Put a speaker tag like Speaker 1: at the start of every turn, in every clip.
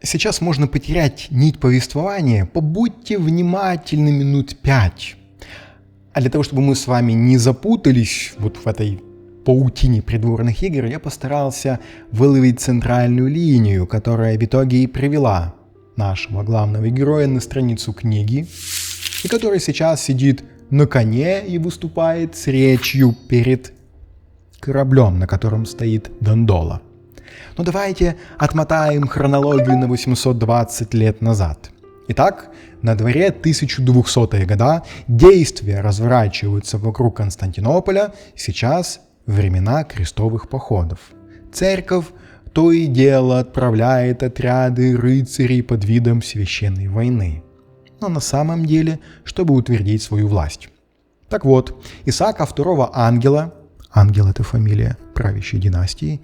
Speaker 1: Сейчас можно потерять нить повествования, побудьте внимательны минут 5. А для того, чтобы мы с вами не запутались вот в этой паутине придворных игр, я постарался выловить центральную линию, которая в итоге и привела нашего главного героя на страницу книги, и который сейчас сидит на коне и выступает с речью перед кораблем, на котором стоит Дондола. Но давайте отмотаем хронологию на 820 лет назад. Итак, на дворе 1200-е года, действия разворачиваются вокруг Константинополя, сейчас времена крестовых походов. Церковь то и дело отправляет отряды рыцарей под видом священной войны. Но на самом деле, чтобы утвердить свою власть. Так вот, Исаака II Ангела, Ангел — это фамилия правящей династии,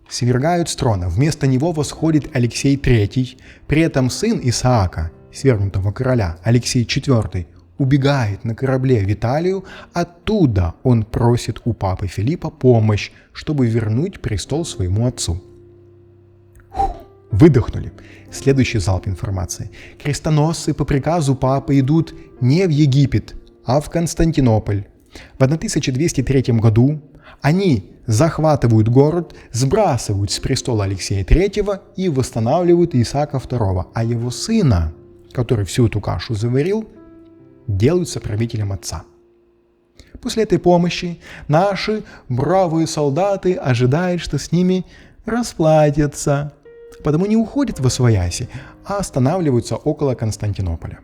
Speaker 1: свергают с трона. Вместо него восходит Алексей III. При этом сын Исаака, свергнутого короля, Алексей IV, убегает на корабле в Италию. Оттуда он просит у папы Филиппа помощь, чтобы вернуть престол своему отцу. Выдохнули. Следующий залп информации. Крестоносцы по приказу папы идут не в Египет, а в Константинополь. В 1203 году они захватывают город, сбрасывают с престола Алексея III и восстанавливают Исаака II, а его сына, который всю эту кашу заварил, делают соправителем отца. После этой помощи наши бравые солдаты ожидают, что с ними расплатятся, потому не уходят восвояси, а останавливаются около Константинополя.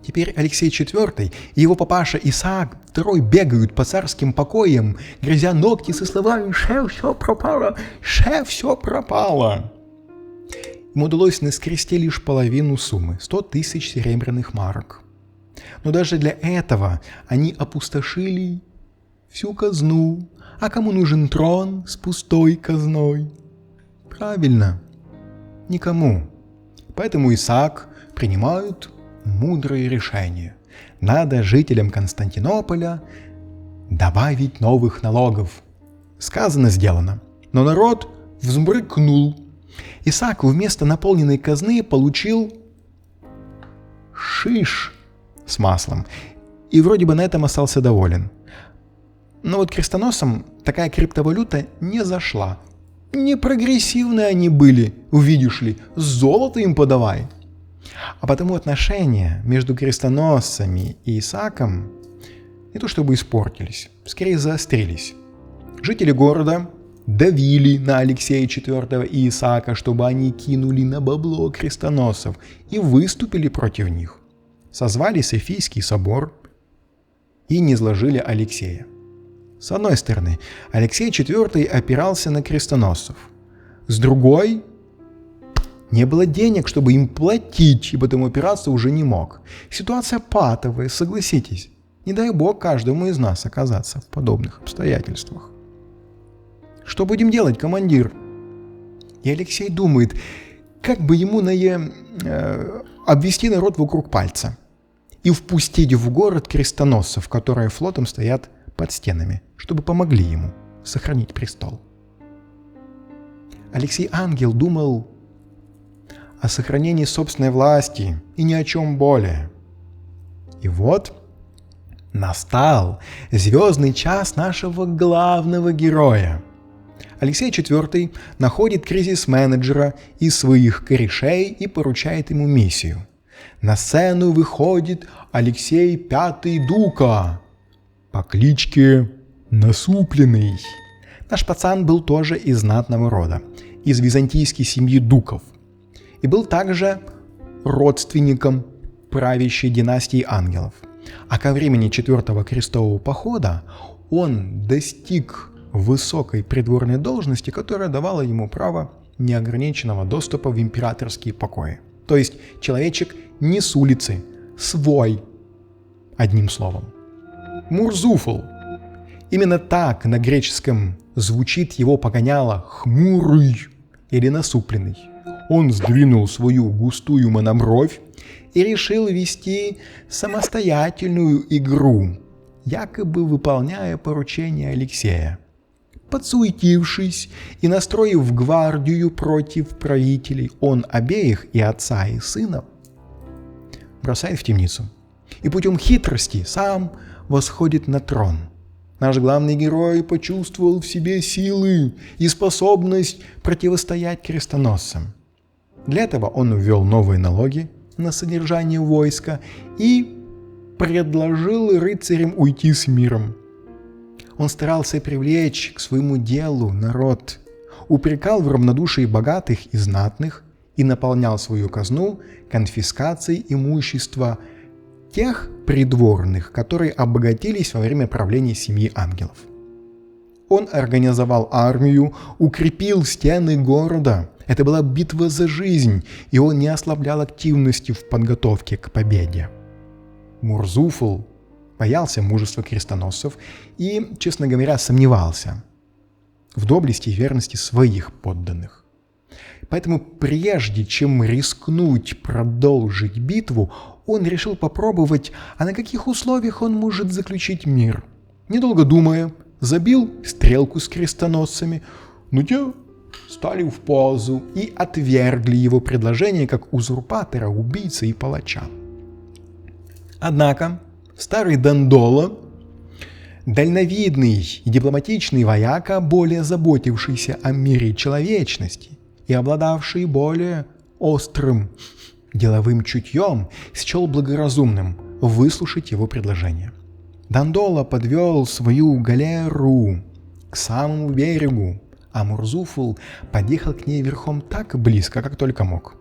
Speaker 1: Теперь Алексей IV и его папаша Исаак II бегают по царским покоям, грызя ногти со словами «Шеф, все пропало! Шеф, все пропало!». Им удалось наскрести лишь половину суммы – 100 тысяч серебряных марок. Но даже для этого они опустошили всю казну. А кому нужен трон с пустой казной? Правильно, никому. Поэтому Исаак принимает мудрое решение. Надо жителям Константинополя добавить новых налогов. Сказано, сделано. Но народ взбрыкнул. Исаак вместо наполненной казны получил шиш с маслом. И вроде бы на этом остался доволен. Но вот крестоносцам такая криптовалюта не зашла. Непрогрессивные они были, увидишь ли, золото им подавай. А потому отношения между крестоносцами и Исааком не то чтобы испортились, скорее заострились. Жители города давили на Алексея IV и Исаака, чтобы они кинули на бабло крестоносцев и выступили против них. Созвали Софийский собор и низложили Алексея. С одной стороны, Алексей IV опирался на крестоносцев. С другой, не было денег, чтобы им платить, и потому опираться уже не мог. Ситуация патовая, согласитесь. Не дай бог каждому из нас оказаться в подобных обстоятельствах. Что будем делать, командир? И Алексей думает, как бы ему обвести народ вокруг пальца и впустить в город крестоносцев, которые флотом стоят под стенами, чтобы помогли ему сохранить престол. Алексей Ангел думал о сохранении собственной власти и ни о чем более. И вот настал звездный час нашего главного героя. Алексей IV находит кризис-менеджера из своих корешей и поручает ему миссию. На сцену выходит Алексей V Дука по кличке Насупленный. Наш пацан был тоже из знатного рода, из византийской семьи Дуков, и был также родственником правящей династии ангелов. А ко времени 4-го крестового похода он достиг высокой придворной должности, которая давала ему право неограниченного доступа в императорские покои. То есть человечек не с улицы, свой, одним словом. Мурзуфл. Именно так на греческом звучит его погоняло «хмурый» или «насупленный». Он сдвинул свою густую монобровь и решил вести самостоятельную игру, якобы выполняя поручение Алексея. Подсуетившись и настроив гвардию против правителей, он обеих, и отца, и сына, бросает в темницу. И путем хитрости сам восходит на трон. Наш главный герой почувствовал в себе силы и способность противостоять крестоносцам. Для этого он ввел новые налоги на содержание войска и предложил рыцарям уйти с миром. Он старался привлечь к своему делу народ, упрекал в равнодушии богатых и знатных и наполнял свою казну конфискацией имущества тех придворных, которые обогатились во время правления семьи ангелов. Он организовал армию, укрепил стены города. Это была битва за жизнь, и он не ослаблял активности в подготовке к победе. Мурзуфул боялся мужества крестоносцев и, честно говоря, сомневался в доблести и верности своих подданных. Поэтому прежде чем рискнуть продолжить битву, он решил попробовать, а на каких условиях он может заключить мир. Недолго думая, забил стрелку с крестоносцами, но те стали в позу и отвергли его предложение как узурпатора, убийцы и палача. Однако старый Дандола, дальновидный и дипломатичный вояка, более заботившийся о мире человечности и обладавший более острым деловым чутьем, счел благоразумным выслушать его предложение. Дандола подвел свою галеру к самому берегу, а Мурзуфул подъехал к ней верхом так близко, как только мог.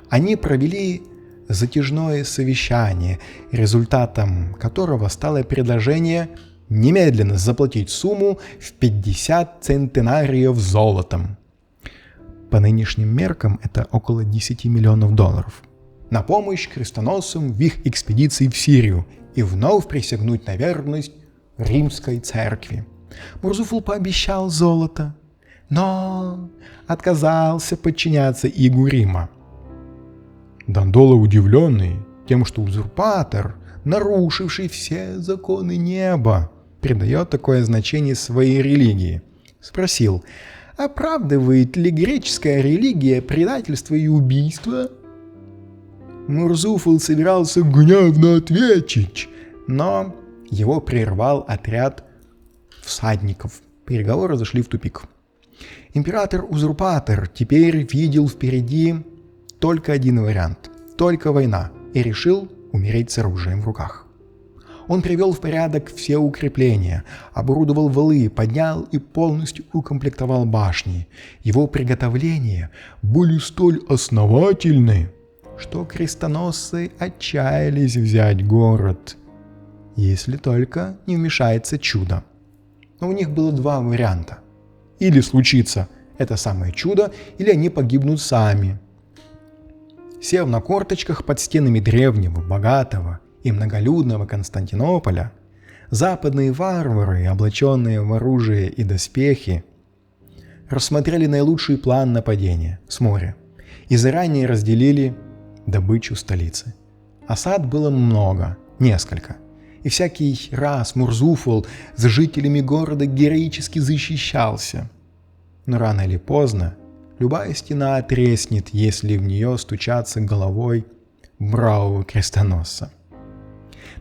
Speaker 1: Они провели затяжное совещание, результатом которого стало предложение немедленно заплатить сумму в 50 центенариев золотом. По нынешним меркам это около 10 миллионов долларов. На помощь крестоносцам в их экспедиции в Сирию и вновь присягнуть на верность римской церкви. Мурзуфул пообещал золото, но отказался подчиняться игу Рима. Дандола, удивленный тем, что узурпатор, нарушивший все законы неба, придает такое значение своей религии, спросил, оправдывает ли греческая религия предательство и убийство? Мурзуфул собирался гневно ответить, но его прервал отряд всадников. Переговоры зашли в тупик. Император-узурпатор теперь видел впереди только один вариант, только война, и решил умереть с оружием в руках. Он привел в порядок все укрепления, оборудовал валы, поднял и полностью укомплектовал башни. Его приготовления были столь основательны, что крестоносцы отчаялись взять город, если только не вмешается чудо. Но у них было два варианта. Или случится это самое чудо, или они погибнут сами. Сев на корточках под стенами древнего, богатого и многолюдного Константинополя, западные варвары, облаченные в оружие и доспехи, рассмотрели наилучший план нападения с моря и заранее разделили добычу столицы. Осад было много, несколько, и всякий раз Мурзуфул с жителями города героически защищался. Но рано или поздно любая стена треснет, если в нее стучаться головой бравого крестоносца.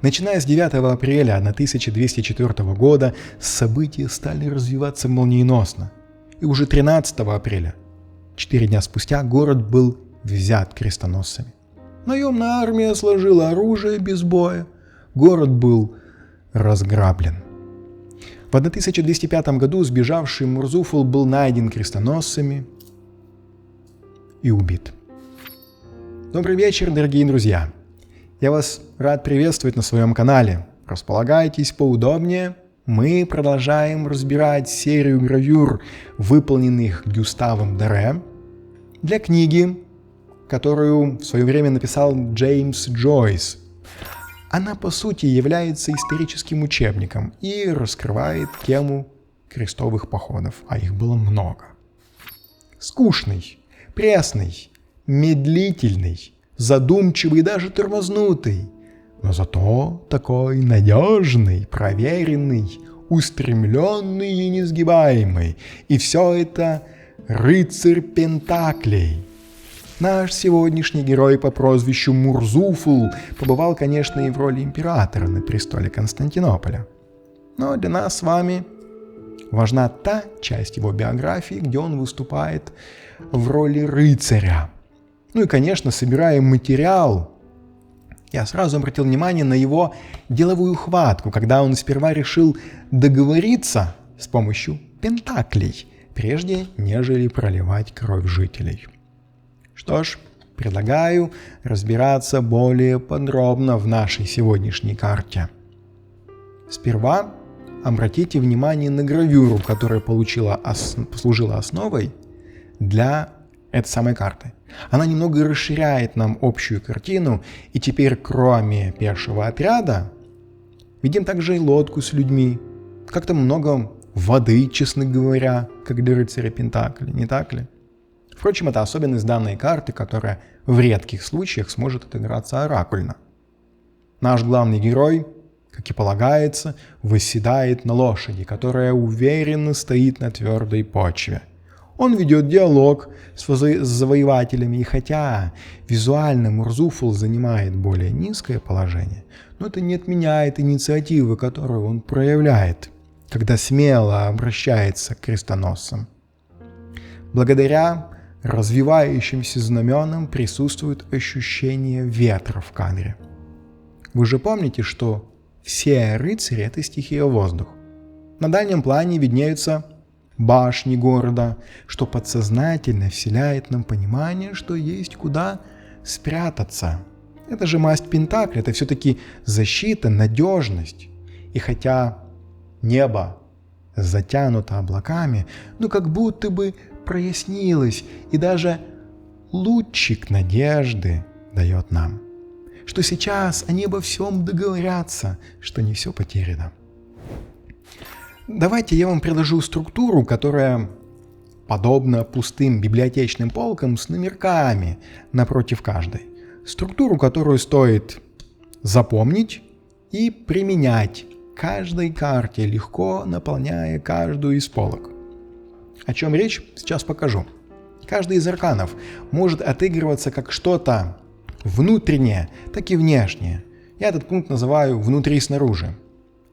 Speaker 1: Начиная с 9 апреля 1204 года события стали развиваться молниеносно, и уже 13 апреля, 4 дня спустя, город был взят крестоносцами. Наемная армия сложила оружие без боя, город был разграблен. В 1205 году сбежавший Мурзуфул был найден крестоносцами и убит. Добрый вечер, дорогие друзья! Я вас рад приветствовать на своем канале. Располагайтесь поудобнее. Мы продолжаем разбирать серию гравюр, выполненных Гюставом Доре для книги, которую в свое время написал Джеймс Джойс. Она, по сути, является историческим учебником и раскрывает тему крестовых походов, а их было много. Скучный, пресный, медлительный, задумчивый и даже тормознутый, но зато такой надежный, проверенный, устремленный и несгибаемый. И все это рыцарь Пентаклей. Наш сегодняшний герой по прозвищу Мурзуфул побывал, конечно, и в роли императора на престоле Константинополя. Но для нас с вами важна та часть его биографии, где он выступает в роли рыцаря. Ну и, конечно, собирая материал, я сразу обратил внимание на его деловую хватку, когда он сперва решил договориться с помощью пентаклей, прежде нежели проливать кровь жителей. Что ж, предлагаю разбираться более подробно в нашей сегодняшней карте. Сперва обратите внимание на гравюру, которая послужила основой для этой самой карты. Она немного расширяет нам общую картину, и теперь, кроме пешего отряда, видим также и лодку с людьми. Как-то много воды, честно говоря, как для рыцаря Пентаклей, не так ли? Впрочем, это особенность данной карты, которая в редких случаях сможет отыграться оракульно. Наш главный герой, как и полагается, восседает на лошади, которая уверенно стоит на твердой почве. Он ведет диалог с завоевателями, и хотя визуально Мурзуфул занимает более низкое положение, но это не отменяет инициативы, которую он проявляет, когда смело обращается к крестоносцам. Благодаря развивающимся знаменам присутствует ощущение ветра в кадре. Вы же помните, что все рыцари — это стихия воздух. На дальнем плане виднеются башни города, что подсознательно вселяет нам понимание, что есть куда спрятаться. Это же масть Пентакля, это все-таки защита, надежность. И хотя небо затянуто облаками, но как будто бы прояснилось, и даже лучик надежды дает нам, что сейчас они обо всем договорятся, что не все потеряно. Давайте я вам предложу структуру, которая подобна пустым библиотечным полкам с номерками напротив каждой. Структуру, которую стоит запомнить и применять каждой карте, легко наполняя каждую из полок. О чем речь, сейчас покажу. Каждый из арканов может отыгрываться как что-то внутреннее, так и внешнее. Я этот пункт называю «внутри и снаружи».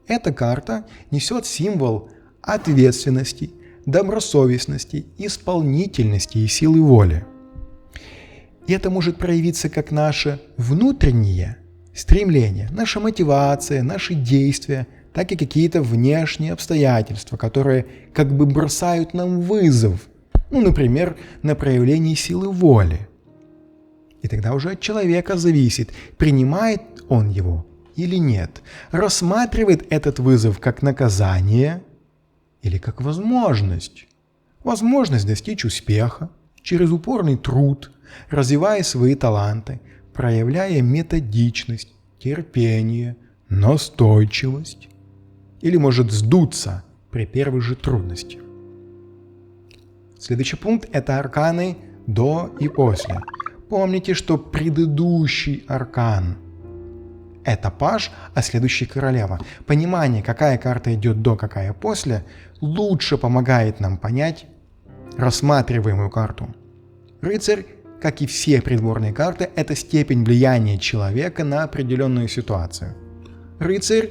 Speaker 1: Эта карта несет символ ответственности, добросовестности, исполнительности и силы воли. И это может проявиться как наше внутреннее стремление, наша мотивация, наши действия, так и какие-то внешние обстоятельства, которые как бы бросают нам вызов, например, на проявление силы воли. И тогда уже от человека зависит, принимает он его или нет, рассматривает этот вызов как наказание или как возможность. Возможность достичь успеха через упорный труд, развивая свои таланты, проявляя методичность, терпение, настойчивость. Или может сдуться при первой же трудности. Следующий пункт – это арканы до и после. Помните, что предыдущий аркан – это паж, а следующий – королева. Понимание, какая карта идет до, какая после, лучше помогает нам понять рассматриваемую карту. Рыцарь, как и все придворные карты, это степень влияния человека на определенную ситуацию. Рыцарь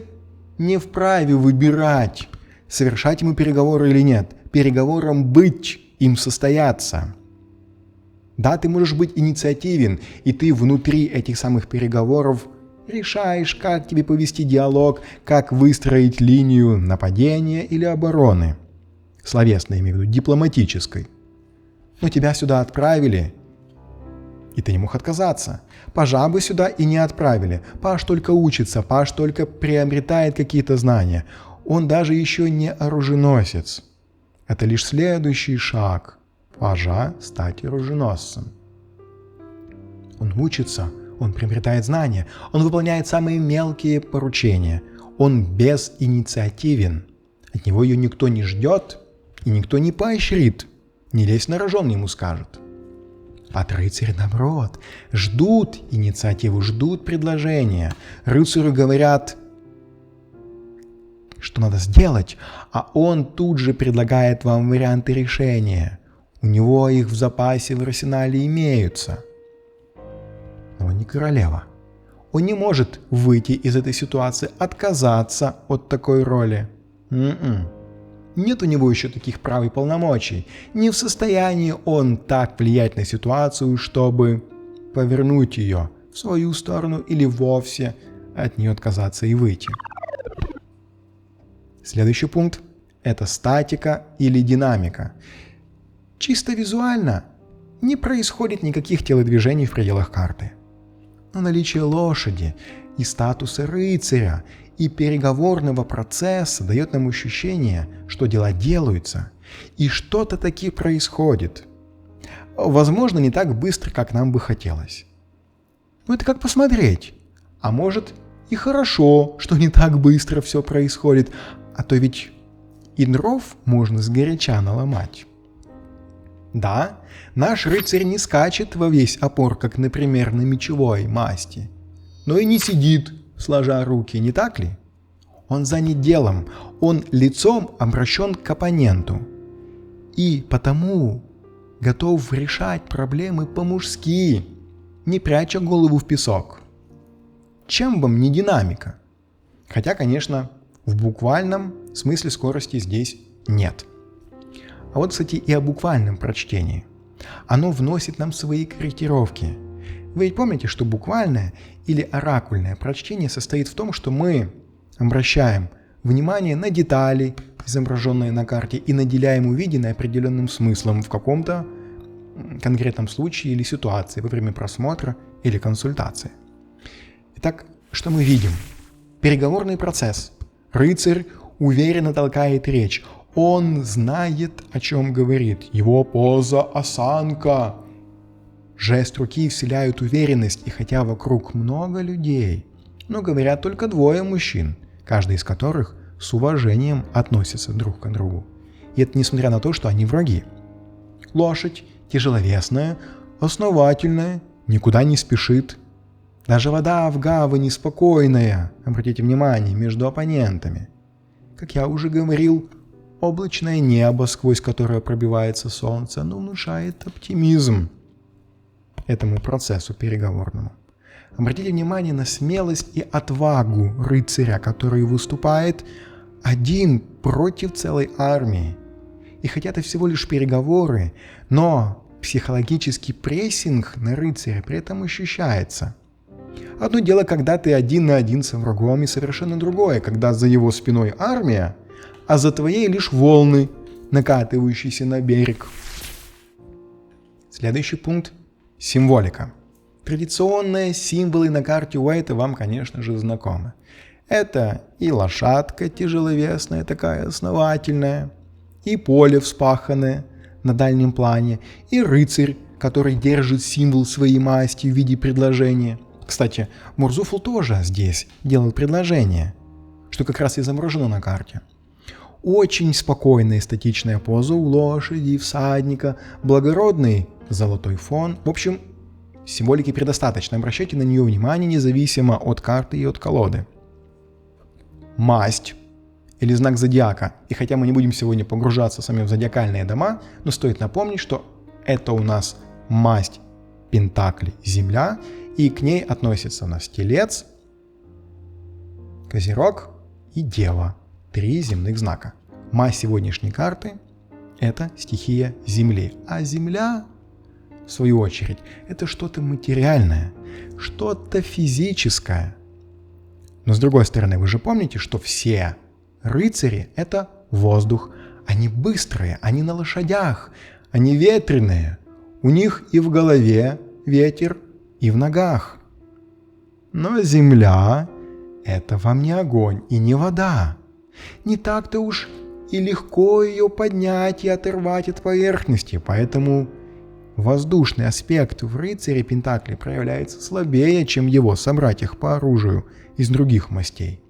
Speaker 1: не вправе выбирать, совершать ему переговоры или нет. Переговорам быть, им состояться. Да, ты можешь быть инициативен, и ты внутри этих самых переговоров решаешь, как тебе повести диалог, как выстроить линию нападения или обороны. Словесно, я имею в виду, дипломатической. Но тебя сюда отправили, и ты не мог отказаться. Пажа бы сюда и не отправили. Паж только учится, паж только приобретает какие-то знания. Он даже еще не оруженосец. Это лишь следующий шаг пажа стать оруженосцем. Он учится, он приобретает знания, он выполняет самые мелкие поручения. Он безинициативен. От него ее никто не ждет и никто не поощрит. Не лезь на рожон, ему скажут. От рыцаря наоборот. Ждут инициативу, ждут предложения. Рыцарю говорят, что надо сделать, а он тут же предлагает вам варианты решения. У него их в запасе в арсенале имеются. Но он не королева. Он не может выйти из этой ситуации, отказаться от такой роли. Нет у него еще таких прав и полномочий. Не в состоянии он так влиять на ситуацию, чтобы повернуть ее в свою сторону или вовсе от нее отказаться и выйти. Следующий пункт – это статика или динамика. Чисто визуально не происходит никаких телодвижений в пределах карты. Но наличие лошади и статуса рыцаря и переговорного процесса дает нам ощущение, что дела делаются и что-то таки происходит. Возможно, не так быстро, как нам бы хотелось. Но это как посмотреть. А может и хорошо, что не так быстро все происходит, а то ведь и дров можно сгоряча наломать. Да, наш рыцарь не скачет во весь опор, как, например, на мечевой масти, но и не сидит, сложа руки, не так ли? Он занят делом, он лицом обращен к оппоненту и потому готов решать проблемы по-мужски, не пряча голову в песок. Чем вам не динамика? Хотя, конечно, в буквальном смысле скорости здесь нет. А вот, кстати, и о буквальном прочтении. Оно вносит нам свои корректировки. Вы ведь помните, что буквальное или оракульное прочтение состоит в том, что мы обращаем внимание на детали, изображенные на карте, и наделяем увиденное определенным смыслом в каком-то конкретном случае или ситуации во время просмотра или консультации. Итак, что мы видим? Переговорный процесс. Рыцарь уверенно толкает речь. Он знает, о чем говорит. Его поза, осанка. Жест руки вселяют уверенность, и хотя вокруг много людей, но говорят только двое мужчин, каждый из которых с уважением относится друг к другу. И это несмотря на то, что они враги. Лошадь тяжеловесная, основательная, никуда не спешит. Даже вода в гавани спокойная, обратите внимание, между оппонентами. Как я уже говорил, облачное небо, сквозь которое пробивается солнце, оно внушает оптимизм этому процессу переговорному. Обратите внимание на смелость и отвагу рыцаря, который выступает один против целой армии. И хотя это всего лишь переговоры, но психологический прессинг на рыцаря при этом ощущается. Одно дело, когда ты один на один со врагом, и совершенно другое, когда за его спиной армия, а за твоей лишь волны, накатывающиеся на берег. Следующий пункт – символика. Традиционные символы на карте Уэйта вам, конечно же, знакомы. Это и лошадка тяжеловесная, такая основательная, и поле вспаханное на дальнем плане, и рыцарь, который держит символ своей масти в виде предложения. Кстати, Мурзуфл тоже здесь делает предложение, что как раз и изображено на карте. Очень спокойная эстетичная поза у лошади и всадника, благородный золотой фон. В общем, символики предостаточно, обращайте на нее внимание независимо от карты и от колоды. Масть или знак зодиака. И хотя мы не будем сегодня погружаться сами в зодиакальные дома, но стоит напомнить, что это у нас масть Пентаклей Земля, и к ней относятся у нас Телец, Козерог и Дева. 3 земных знака. Масть сегодняшней карты – это стихия Земли. А Земля, в свою очередь, это что-то материальное, что-то физическое. Но с другой стороны, вы же помните, что все рыцари – это воздух. Они быстрые, они на лошадях, они ветреные. У них и в голове ветер, и в ногах. Но земля – это вам не огонь и не вода. Не так-то уж и легко ее поднять и оторвать от поверхности, поэтому воздушный аспект в рыцаре Пентаклей проявляется слабее, чем его собратьях по оружию из других мастей.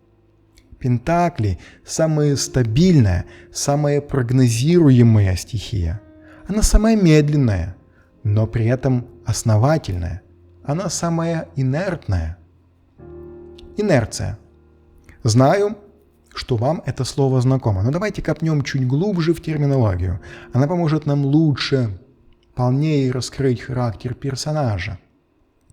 Speaker 1: Пентакли – самая стабильная, самая прогнозируемая стихия. Она самая медленная, но при этом основательная. Она самая инертная. Инерция. Знаю, что вам это слово знакомо. Но давайте копнем чуть глубже в терминологию. Она поможет нам лучше, полнее раскрыть характер персонажа.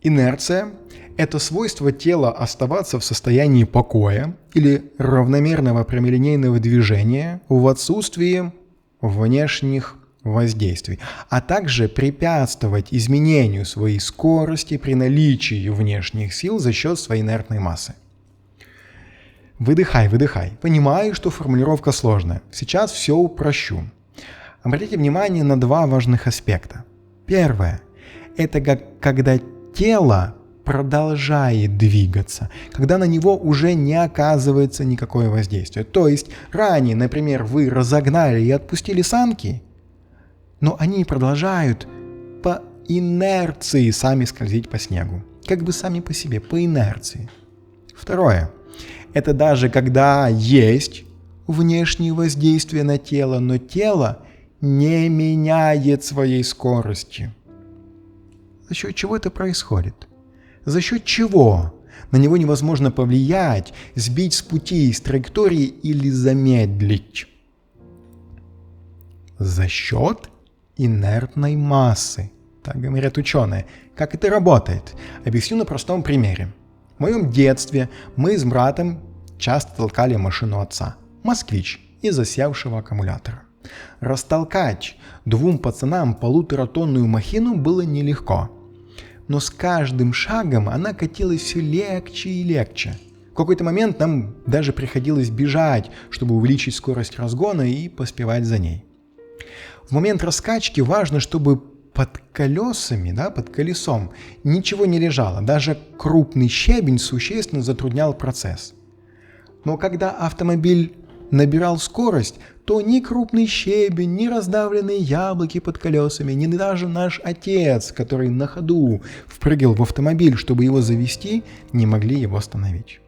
Speaker 1: Инерция – это свойство тела оставаться в состоянии покоя или равномерного прямолинейного движения в отсутствии внешних воздействий, а также препятствовать изменению своей скорости при наличии внешних сил за счет своей инертной массы. Выдыхай, выдыхай. Понимаю, что формулировка сложная. Сейчас все упрощу. Обратите внимание на два важных аспекта. Первое – это когда тело продолжает двигаться, когда на него уже не оказывается никакое воздействие. То есть ранее, например, вы разогнали и отпустили санки, но они продолжают по инерции сами скользить по снегу. Как бы сами по себе, по инерции. Второе. Это даже когда есть внешние воздействия на тело, но тело не меняет своей скорости. За счет чего это происходит? За счет чего на него невозможно повлиять, сбить с пути, с траектории или замедлить? За счет инертной массы. Так говорят ученые. Как это работает? Объясню на простом примере. В моем детстве мы с братом часто толкали машину отца. «Москвич» из засевшего аккумулятора. Растолкать двум пацанам 1,5-тонную махину было нелегко. Но с каждым шагом она катилась все легче и легче. В какой-то момент нам даже приходилось бежать, чтобы увеличить скорость разгона и поспевать за ней. В момент раскачки важно, чтобы под колесами, под колесом ничего не лежало. Даже крупный щебень существенно затруднял процесс. Но когда автомобиль набирал скорость, то ни крупный щебень, ни раздавленные яблоки под колесами, ни даже наш отец, который на ходу впрыгал в автомобиль, чтобы его завести, не могли его остановить.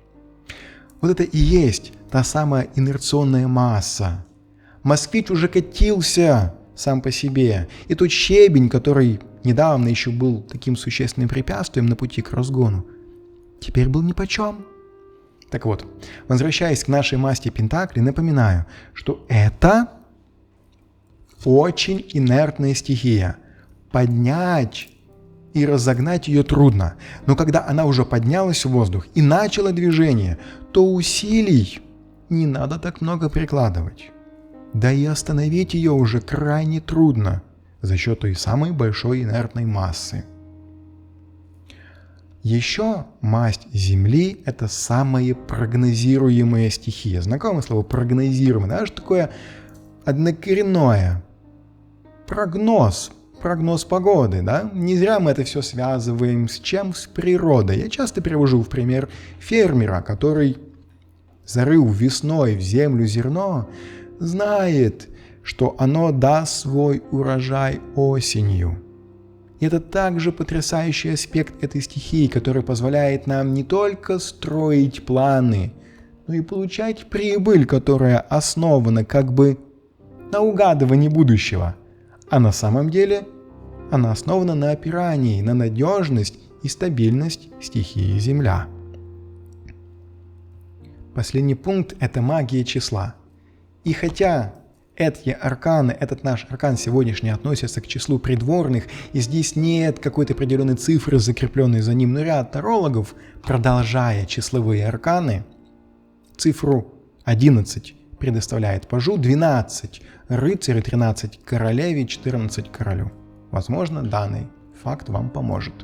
Speaker 1: Вот это и есть та самая инерционная масса. «Москвич» уже катился сам по себе, и тот щебень, который недавно еще был таким существенным препятствием на пути к разгону, теперь был нипочем. Так вот, возвращаясь к нашей масти Пентакли, напоминаю, что это очень инертная стихия. Поднять и разогнать ее трудно. Но когда она уже поднялась в воздух и начала движение, то усилий не надо так много прикладывать. Да и остановить ее уже крайне трудно за счет той самой большой инертной массы. Еще масть Земли – это самая прогнозируемая стихия. Знакомое слово «прогнозируемое», да? Что такое однокоренное? Прогноз погоды, да? Не зря мы это все связываем с чем? С природой. Я часто привожу в пример фермера, который, зарыв весной в землю зерно, знает, что оно даст свой урожай осенью. И это также потрясающий аспект этой стихии, который позволяет нам не только строить планы, но и получать прибыль, которая основана как бы на угадывании будущего. А на самом деле она основана на опирании, на надежность и стабильность стихии Земля. Последний пункт – это магия числа. И хотя эти арканы, этот наш аркан сегодняшний относится к числу придворных, и здесь нет какой-то определенной цифры, закрепленной за ним, но ряд тарологов, продолжая числовые арканы, цифру 11 предоставляет пажу, 12 рыцарю, 13 королеве, 14 королю. Возможно, данный факт вам поможет.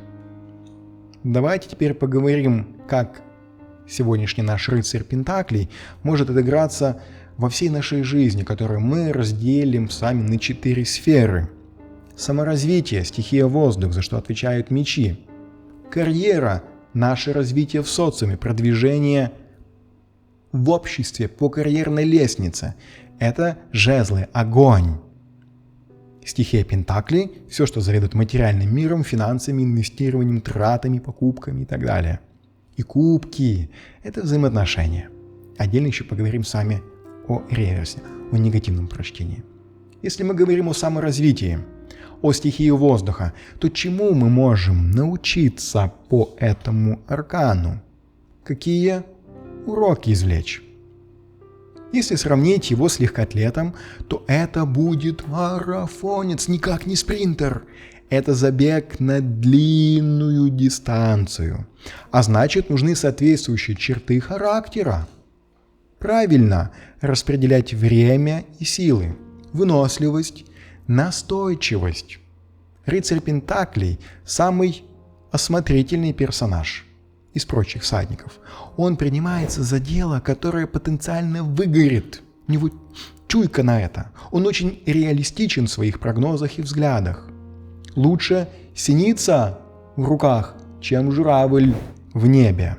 Speaker 1: Давайте теперь поговорим, как сегодняшний наш рыцарь Пентаклей может отыграться во всей нашей жизни, которую мы разделим с вами на 4 сферы. Саморазвитие, стихия воздух, за что отвечают мечи. Карьера, наше развитие в социуме, продвижение в обществе по карьерной лестнице. Это жезлы, огонь. Стихия Пентаклей, все, что заведует материальным миром, финансами, инвестированием, тратами, покупками и так далее. И кубки – это взаимоотношения. Отдельно еще поговорим с вами о реверсе, о негативном прочтении. Если мы говорим о саморазвитии, о стихии воздуха, то чему мы можем научиться по этому аркану? Какие уроки извлечь? Если сравнить его с легкоатлетом, то это будет марафонец, никак не спринтер. Это забег на длинную дистанцию. А значит, нужны соответствующие черты характера. Правильно распределять время и силы, выносливость, настойчивость. Рыцарь Пентаклей – самый осмотрительный персонаж из прочих всадников. Он принимается за дело, которое потенциально выгорит. У него чуйка на это. Он очень реалистичен в своих прогнозах и взглядах. Лучше синица в руках, чем журавль в небе.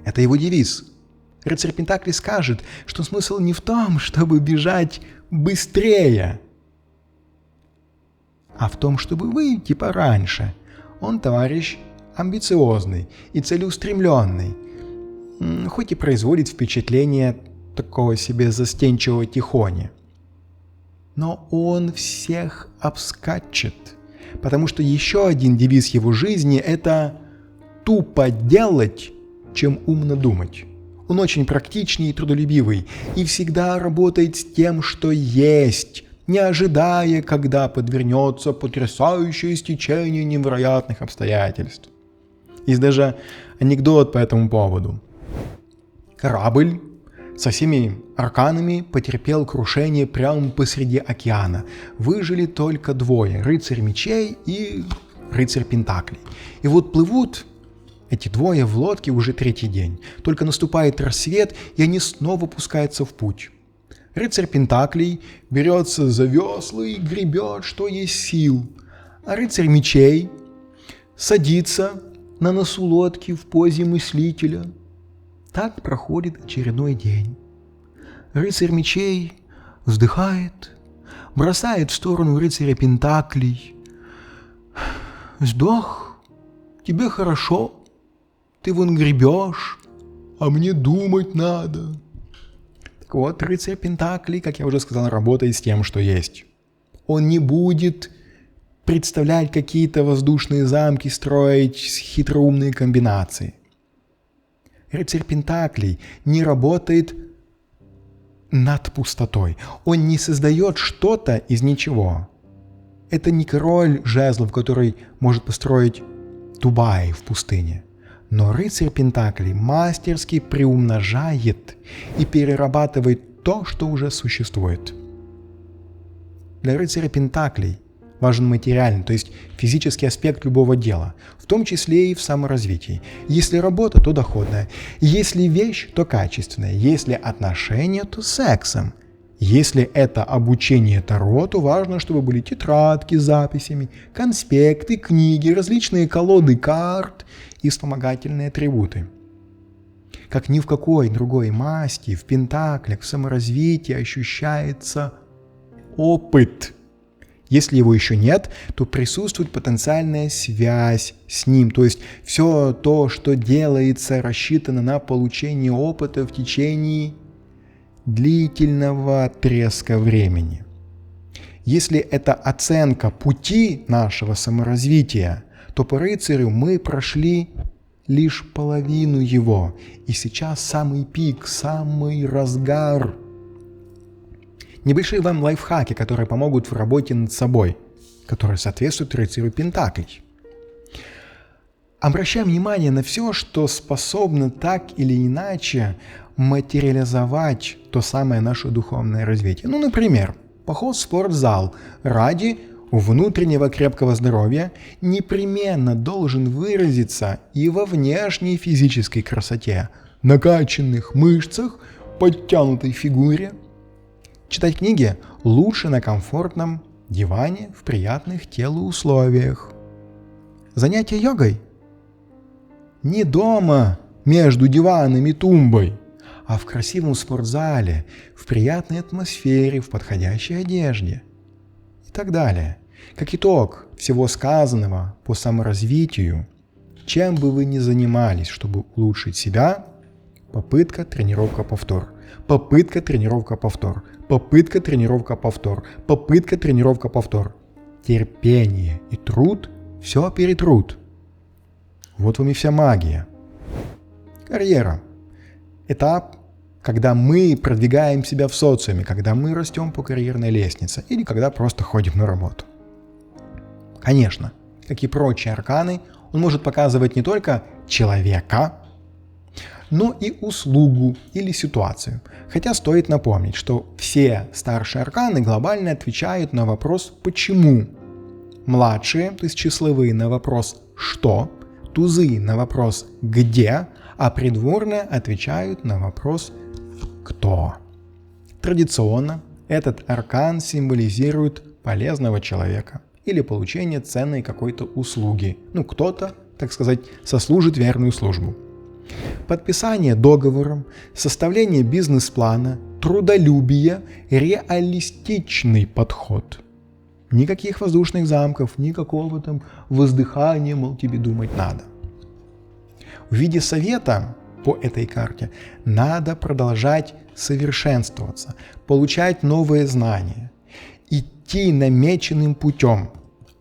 Speaker 1: Это его девиз. Рыцарь Пентаклей скажет, что смысл не в том, чтобы бежать быстрее, а в том, чтобы выйти пораньше. Он товарищ амбициозный и целеустремленный, хоть и производит впечатление такого себе застенчивого тихони. Но он всех обскачет, потому что еще один девиз его жизни – это «тупо делать, чем умно думать». Он очень практичный и трудолюбивый и всегда работает с тем, что есть, не ожидая, когда подвернется потрясающее стечение невероятных обстоятельств. Есть даже анекдот по этому поводу. Корабль со всеми арканами потерпел крушение прямо посреди океана. Выжили только двое – рыцарь мечей и рыцарь Пентаклей. И вот плывут эти двое в лодке уже третий день. Только наступает рассвет, и они снова пускаются в путь. Рыцарь Пентаклей берется за весла и гребет, что есть сил. А рыцарь мечей садится на носу лодки в позе мыслителя. Так проходит очередной день. Рыцарь мечей вздыхает, бросает в сторону рыцаря Пентаклей. «Сдох, тебе хорошо, ты вон гребешь, а мне думать надо». Так вот, рыцарь Пентаклей, как я уже сказал, работает с тем, что есть. Он не будет представлять какие-то воздушные замки, строить хитроумные комбинации. Рыцарь Пентаклей не работает над пустотой. Он не создает что-то из ничего. Это не король жезлов, который может построить Дубай в пустыне. Но рыцарь Пентаклей мастерски приумножает и перерабатывает то, что уже существует. Для рыцаря Пентаклей важен материальный, то есть физический аспект любого дела, в том числе и в саморазвитии. Если работа, то доходная. Если вещь, то качественная. Если отношения, то сексом. Если это обучение Таро, то важно, чтобы были тетрадки с записями, конспекты, книги, различные колоды карт и вспомогательные атрибуты. Как ни в какой другой масти, в пентаклях, в саморазвитии ощущается опыт. Если его еще нет, то присутствует потенциальная связь с ним. То есть все то, что делается, рассчитано на получение опыта в течение длительного отрезка времени. Если это оценка пути нашего саморазвития, то по рыцарю мы прошли лишь половину его. И сейчас самый пик, самый разгар. Небольшие вам лайфхаки, которые помогут в работе над собой, которые соответствуют рыцарю Пентаклей. Обращаем внимание на все, что способно так или иначе материализовать то самое наше духовное развитие. Ну, например, поход в спортзал ради внутреннего крепкого здоровья непременно должен выразиться и во внешней физической красоте, накачанных мышцах, подтянутой фигуре. Читать книги лучше на комфортном диване в приятных телу условиях. Занятия йогой не дома между диваном и тумбой, а в красивом спортзале, в приятной атмосфере, в подходящей одежде и так далее. Как итог всего сказанного по саморазвитию, чем бы вы ни занимались, чтобы улучшить себя, попытка, тренировка, повтор. Попытка, тренировка, повтор. Попытка, тренировка, повтор. Попытка, тренировка, повтор. Терпение и труд все перетрут. Вот вам и вся магия. Карьера. Этап когда мы продвигаем себя в социуме, когда мы растем по карьерной лестнице или когда просто ходим на работу. Конечно, как и прочие арканы, он может показывать не только человека, но и услугу или ситуацию. Хотя стоит напомнить, что все старшие арканы глобально отвечают на вопрос «почему?». Младшие, то есть числовые, на вопрос «что?», тузы на вопрос «где?», а придворные отвечают на вопрос «кто?». Традиционно этот аркан символизирует полезного человека или получение ценной какой-то услуги. Кто-то, так сказать, сослужит верную службу. Подписание договора, составление бизнес-плана, трудолюбие, реалистичный подход. Никаких воздушных замков, никакого там воздыхания, мол, тебе думать надо. В виде совета по этой карте надо продолжать совершенствоваться, получать новые знания, идти намеченным путем,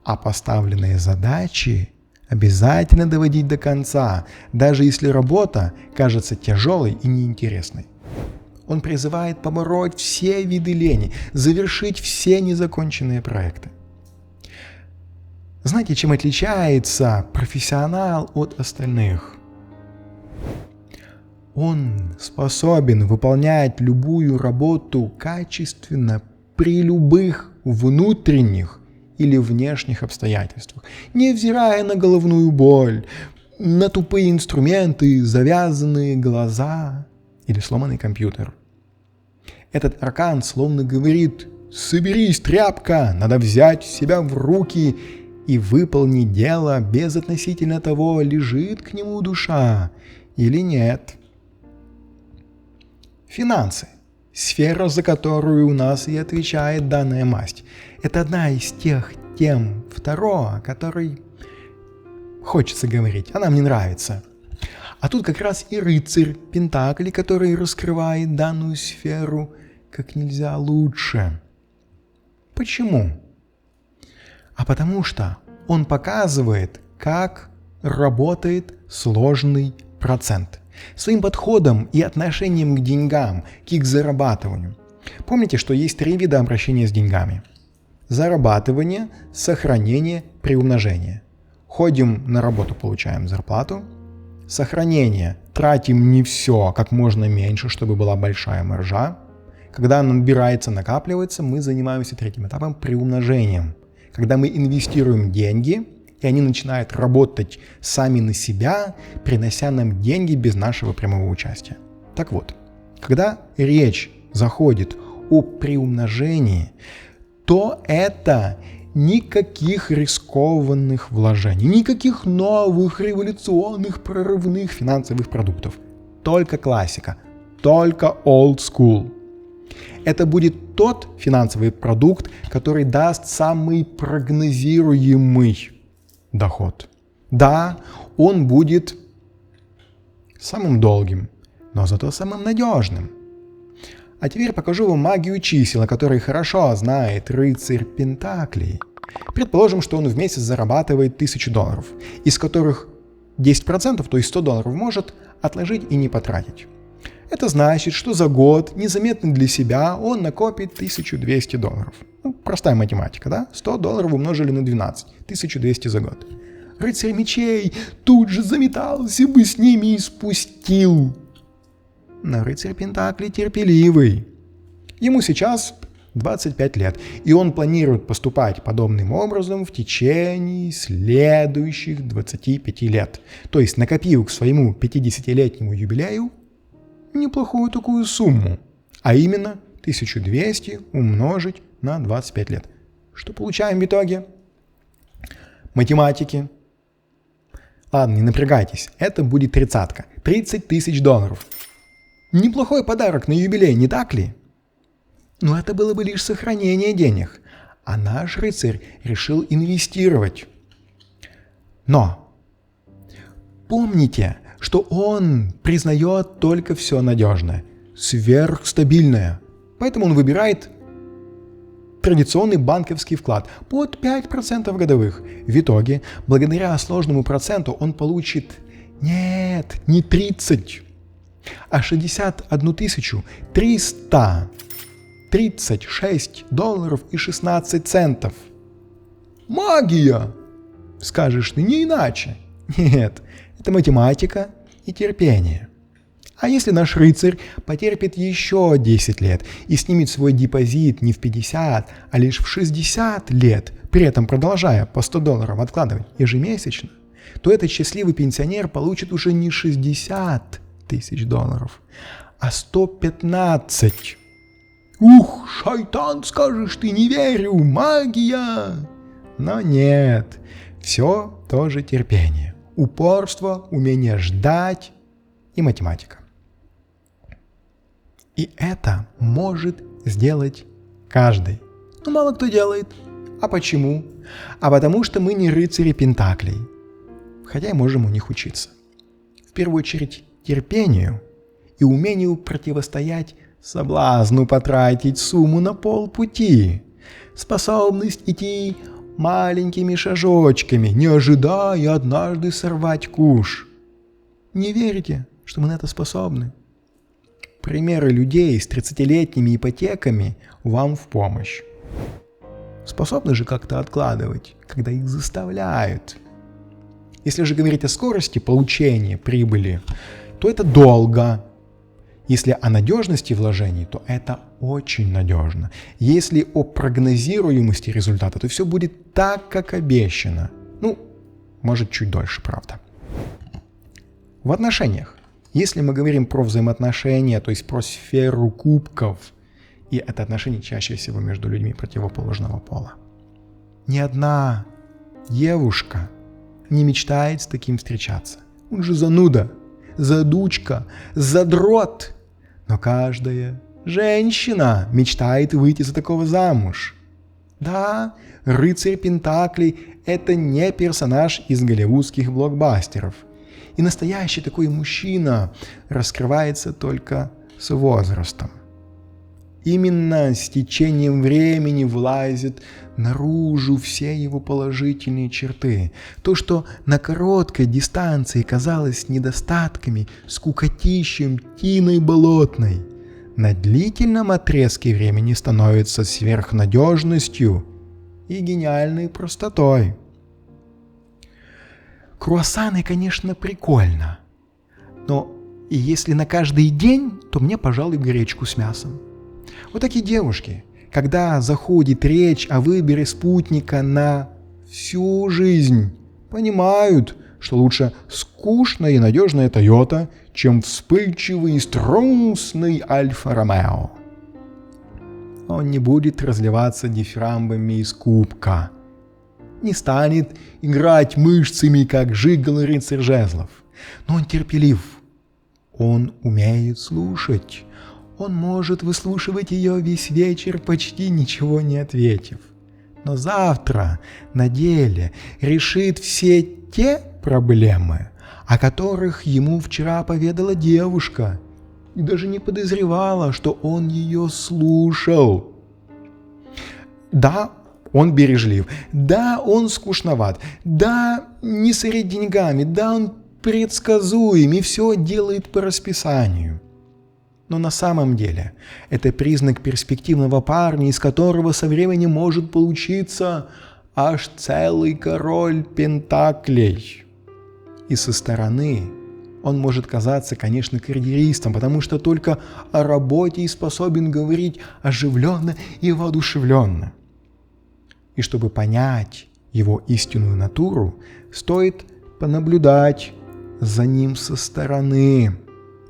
Speaker 1: а поставленные задачи обязательно доводить до конца, даже если работа кажется тяжелой и неинтересной. Он призывает побороть все виды лени, завершить все незаконченные проекты. Знаете, чем отличается профессионал от остальных? Он способен выполнять любую работу качественно при любых внутренних или внешних обстоятельствах, невзирая на головную боль, на тупые инструменты, завязанные глаза или сломанный компьютер. Этот аркан словно говорит: «Соберись, тряпка, надо взять себя в руки и выполнить дело безотносительно того, лежит к нему душа или нет». Финансы. Сфера, за которую у нас и отвечает данная масть. Это одна из тех тем о которой хочется говорить. Она мне нравится. А тут как раз и рыцарь Пентаклей, который раскрывает данную сферу как нельзя лучше. Почему? А потому что он показывает, как работает сложный процент. Своим подходом и отношением к деньгам, к их зарабатыванию. Помните, что есть 3 вида обращения с деньгами. Зарабатывание, сохранение, приумножение. Ходим на работу, получаем зарплату. Сохранение. Тратим не все, как можно меньше, чтобы была большая маржа. Когда она набирается, накапливается, мы занимаемся 3-м этапом, приумножением. Когда мы инвестируем деньги, и они начинают работать сами на себя, принося нам деньги без нашего прямого участия. Так вот, когда речь заходит о приумножении, то это никаких рискованных вложений, никаких новых революционных прорывных финансовых продуктов. Только классика, только old school. Это будет тот финансовый продукт, который даст самый прогнозируемый доход. Да, он будет самым долгим, но зато самым надежным. А теперь покажу вам магию чисел, о которой хорошо знает рыцарь Пентаклей. Предположим, что он в месяц зарабатывает $1000, из которых 10%, то есть $100, может отложить и не потратить. Это значит, что за год, незаметно для себя, он накопит $1200. Простая математика, да? $100 умножили на 12. 1200 за год. Рыцарь мечей тут же заметался бы с ними и спустил. Но рыцарь Пентаклей терпеливый. Ему сейчас 25 лет, и он планирует поступать подобным образом в течение следующих 25 лет. То есть накопил к своему 50-летнему юбилею неплохую такую сумму, а именно 1200 умножить на 25 лет. Что получаем в итоге? Математики. Ладно, не напрягайтесь, это будет 30-ка. $30 000. Неплохой подарок на юбилей, не так ли? Но это было бы лишь сохранение денег, а наш рыцарь решил инвестировать. Но помните, что он признает только все надежное, сверхстабильное. Поэтому он выбирает традиционный банковский вклад под 5% годовых. В итоге, благодаря сложному проценту, он получит не 30, а $61 336.16. Магия! Скажешь ты, не иначе. Нет, это математика и терпение. А если наш рыцарь потерпит еще 10 лет и снимет свой депозит не в 50, а лишь в 60 лет, при этом продолжая по $100 откладывать ежемесячно, то этот счастливый пенсионер получит уже не $60 тысяч, а 115. Ух, шайтан, скажешь ты, не верю, магия! Но нет, все тоже терпение, упорство, умение ждать и математика. И это может сделать каждый. Но мало кто делает. А почему? А потому что мы не рыцари пентаклей. Хотя и можем у них учиться. В первую очередь терпению и умению противостоять соблазну потратить сумму на полпути. Способность идти маленькими шажочками, не ожидая однажды сорвать куш. Не верите, что мы на это способны? Примеры людей с 30-летними ипотеками вам в помощь. Способны же как-то откладывать, когда их заставляют. Если же говорить о скорости получения прибыли, то это долго. Если о надежности вложений, то это очень надежно. Если о прогнозируемости результата, то все будет так, как обещано. Может, чуть дольше, правда. В отношениях. Если мы говорим про взаимоотношения, то есть про сферу кубков, и это отношения чаще всего между людьми противоположного пола, ни одна девушка не мечтает с таким встречаться. Он же зануда, задучка, задрот. Но каждая женщина мечтает выйти за такого замуж. Да, рыцарь Пентаклей – это не персонаж из голливудских блокбастеров. И настоящий такой мужчина раскрывается только с возрастом. Именно с течением времени вылазят наружу все его положительные черты. То, что на короткой дистанции казалось недостатками, скукотищем, тиной болотной, на длительном отрезке времени становится сверхнадежностью и гениальной простотой. Круассаны, конечно, прикольно, но если на каждый день, то мне, пожалуй, гречку с мясом. Вот такие девушки, когда заходит речь о выборе спутника на всю жизнь, понимают, что лучше скучная и надежная Toyota, чем вспыльчивый и страстный Альфа-Ромео. Он не будет разливаться дифирамбами из кубка, не станет играть мышцами, как жигало рыцарь жезлов, но он терпелив, он умеет слушать. Он может выслушивать ее весь вечер, почти ничего не ответив. Но завтра на деле решит все те проблемы, о которых ему вчера поведала девушка, и даже не подозревала, что он ее слушал. Да, он бережлив, да, он скучноват, да, не сорит деньгами, да, он предсказуем и все делает по расписанию. Но на самом деле это признак перспективного парня, из которого со временем может получиться аж целый король пентаклей. И со стороны он может казаться, конечно, карьеристом, потому что только о работе и способен говорить оживленно и воодушевленно. И чтобы понять его истинную натуру, стоит понаблюдать за ним со стороны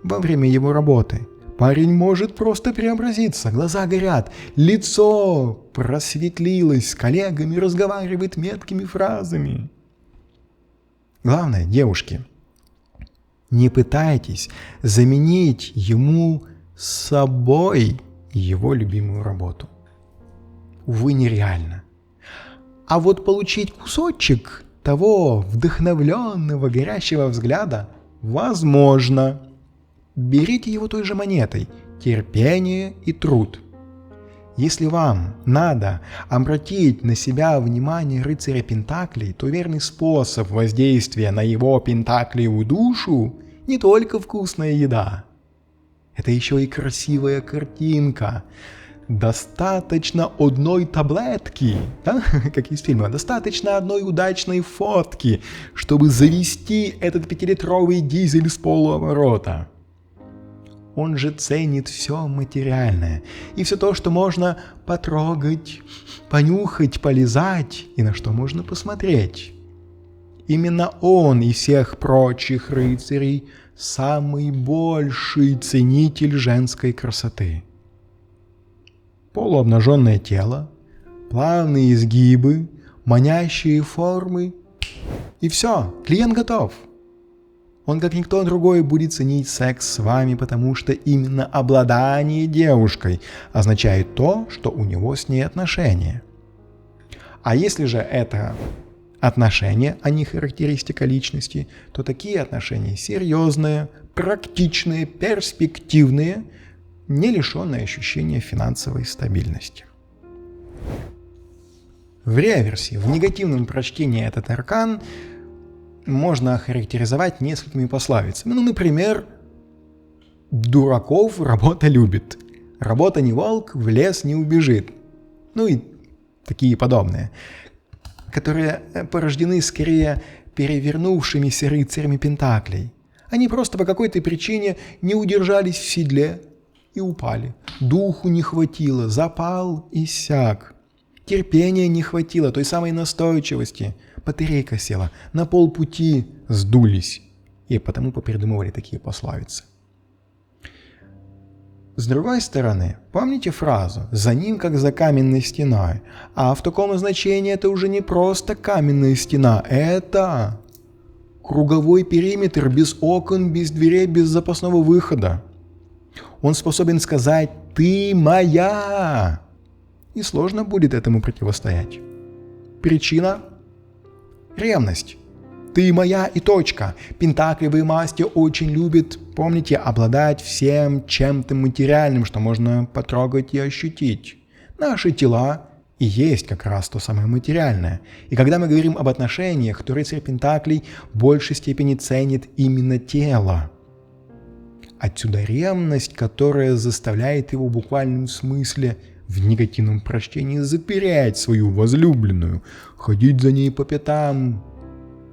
Speaker 1: во время его работы. Парень может просто преобразиться, глаза горят, лицо просветлилось, с коллегами разговаривает меткими фразами. Главное, девушки, не пытайтесь заменить ему собой его любимую работу. Увы, нереально. А вот получить кусочек того вдохновленного, горящего взгляда возможно. Берите его той же монетой – терпение и труд. Если вам надо обратить на себя внимание рыцаря Пентаклей, то верный способ воздействия на его пентаклевую душу – не только вкусная еда, это еще и красивая картинка. Достаточно одной таблетки, да? Как из фильма, достаточно одной удачной фотки, чтобы завести этот 5-литровый дизель с полуоборота. Он же ценит все материальное и все то, что можно потрогать, понюхать, полизать и на что можно посмотреть. Именно он из всех прочих рыцарей самый больший ценитель женской красоты. Полуобнаженное тело, плавные изгибы, манящие формы. И все, клиент готов. Он, как никто другой, будет ценить секс с вами, потому что именно обладание девушкой означает то, что у него с ней отношения. А если же это отношения, а не характеристика личности, то такие отношения серьезные, практичные, перспективные, не лишенные ощущения финансовой стабильности. В реверсе, в негативном прочтении этот аркан можно охарактеризовать несколькими пословицами. Ну, например, «Дураков работа любит», «Работа не волк, в лес не убежит». Ну и такие подобные, которые порождены скорее перевернувшимися рыцарями пентаклей. Они просто по какой-то причине не удержались в седле и упали. Духу не хватило, запал иссяк. Терпения не хватило, той самой настойчивости. Батарейка села, на полпути сдулись. И потому попридумывали такие пословицы. С другой стороны, помните фразу «за ним, как за каменной стеной», а в таком значении это уже не просто каменная стена, это круговой периметр без окон, без дверей, без запасного выхода. Он способен сказать «ты моя», и сложно будет этому противостоять. Причина – ревность. Ты моя и точка. Пентаклевые масти очень любят, помните, обладать всем чем-то материальным, что можно потрогать и ощутить. Наши тела и есть как раз то самое материальное. И когда мы говорим об отношениях, то рыцарь Пентаклей в большей степени ценит именно тело. Отсюда ревность, которая заставляет его в буквальном смысле в негативном прочтении запереть свою возлюбленную, ходить за ней по пятам,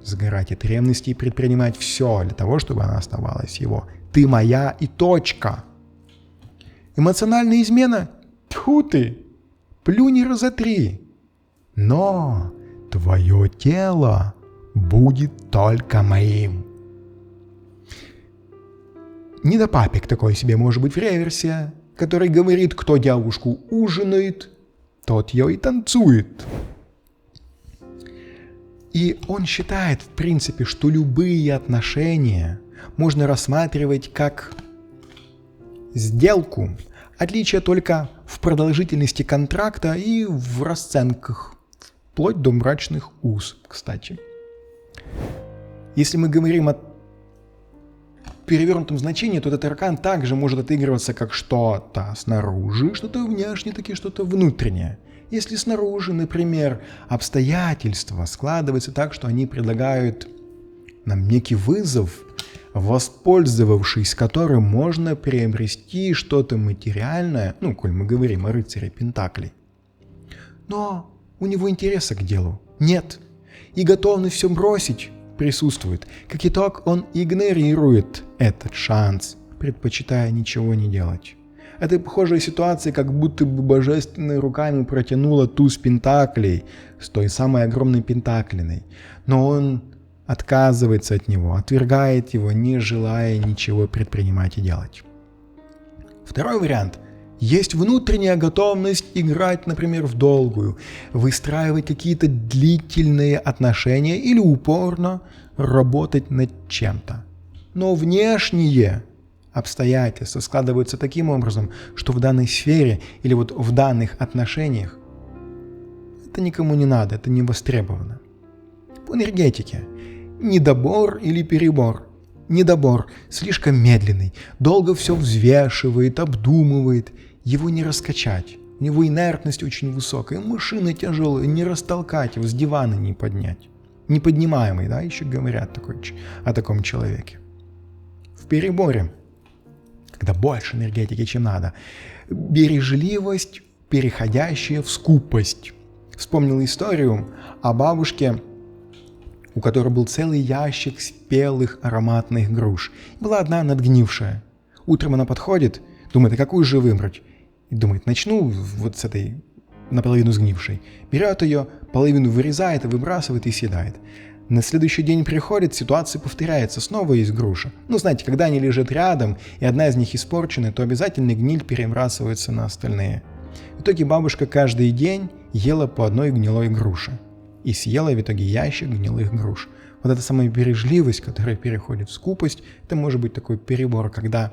Speaker 1: сгорать от ревности и предпринимать все для того, чтобы она оставалась его. Ты моя и точка. Эмоциональная измена? Тьфу ты! Плюнь и разотри. Но твое тело будет только моим. Недопапик такой себе может быть в реверсе, который говорит, кто девушку ужинает, тот ее и танцует. И он считает, в принципе, что любые отношения можно рассматривать как сделку. Отличие только в продолжительности контракта и в расценках, вплоть до брачных уз, кстати. Если мы говорим о перевернутом значении, то этот аркан также может отыгрываться как что-то снаружи, что-то внешнее, таки что-то внутреннее. Если снаружи, например, обстоятельства складываются так, что они предлагают нам некий вызов, воспользовавшись которым можно приобрести что-то материальное, коль мы говорим о рыцаре Пентаклей. Но у него интереса к делу нет, и готовность все бросить присутствует. Как итог, он игнорирует этот шанс, предпочитая ничего не делать. Это похожая ситуация, как будто бы божественной руками протянула туз пентаклей с той самой огромной пентаклиной. Но он отказывается от него, отвергает его, не желая ничего предпринимать и делать. Второй вариант. Есть внутренняя готовность играть, например, в долгую, выстраивать какие-то длительные отношения или упорно работать над чем-то. Но внешние обстоятельства складываются таким образом, что в данной сфере или в данных отношениях это никому не надо, это не востребовано. По энергетике. Недобор или перебор. Недобор слишком медленный, долго все взвешивает, обдумывает. Его не раскачать. У него инертность очень высокая, машина тяжелая, не растолкать его, с дивана не поднять. Неподнимаемый, еще говорят о таком человеке. В переборе. когда больше энергетики, чем надо. Бережливость, переходящая в скупость. Вспомнил историю о бабушке, у которой был целый ящик спелых ароматных груш. Была одна надгнившая. Утром она подходит, думает, а какую же выбрать? И думает, начну вот с этой наполовину сгнившей. Берет ее, половину вырезает, выбрасывает и съедает. На следующий день приходит, ситуация повторяется, снова есть груша. Ну, знаете, когда они лежат рядом, и одна из них испорчена, то обязательно гниль перебрасывается на остальные. В итоге бабушка каждый день ела по одной гнилой груше. И съела в итоге ящик гнилых груш. Вот эта самая бережливость, которая переходит в скупость, это может быть такой перебор, когда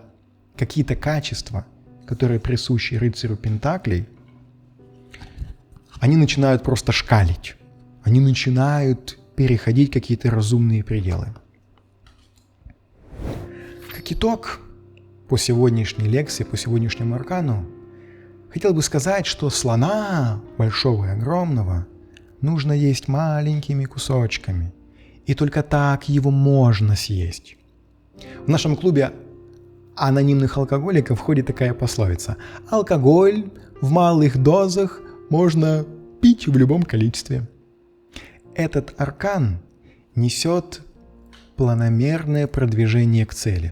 Speaker 1: какие-то качества, которые присущи рыцарю Пентаклей, они начинают просто шкалить. Они начинают переходить какие-то разумные пределы. Как итог, по сегодняшней лекции, по сегодняшнему аркану, хотел бы сказать, что слона, большого и огромного, нужно есть маленькими кусочками. И только так его можно съесть. В нашем клубе анонимных алкоголиков входит такая пословица. Алкоголь в малых дозах можно пить в любом количестве. Этот аркан несет планомерное продвижение к цели.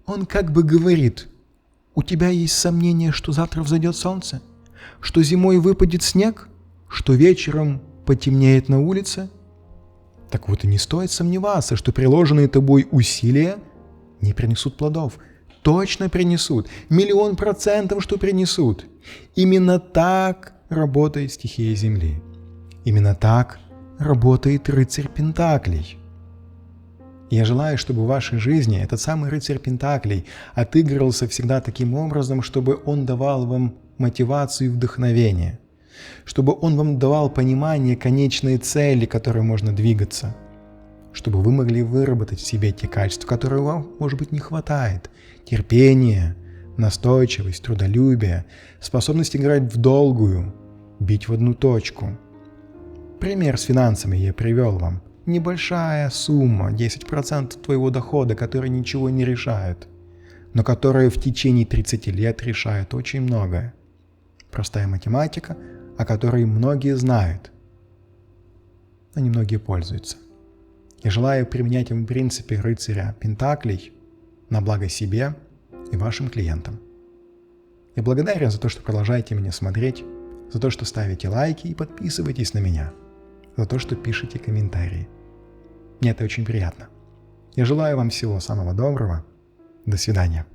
Speaker 1: Он как бы говорит, у тебя есть сомнение, что завтра взойдет солнце? Что зимой выпадет снег? Что вечером потемнеет на улице? Так вот и не стоит сомневаться, что приложенные тобой усилия не принесут плодов. Точно принесут. 1,000,000%, что принесут. Именно так работает стихия Земли. Именно так работает рыцарь Пентаклей. Я желаю, чтобы в вашей жизни этот самый рыцарь Пентаклей отыгрывался всегда таким образом, чтобы он давал вам мотивацию и вдохновение, чтобы он вам давал понимание конечной цели, к которой можно двигаться, чтобы вы могли выработать в себе те качества, которые вам, может быть, не хватает: терпение, настойчивость, трудолюбие, способность играть в долгую, бить в одну точку. Пример с финансами я привел вам. Небольшая сумма, 10% твоего дохода, которые ничего не решают, но которые в течение 30 лет решают очень многое. Простая математика, о которой многие знают, но немногие пользуются. Я желаю применять им принципы рыцаря Пентаклей на благо себе и вашим клиентам. Я благодарен за то, что продолжаете меня смотреть, за то, что ставите лайки и подписываетесь на меня, за то, что пишете комментарии. Мне это очень приятно. Я желаю вам всего самого доброго. До свидания.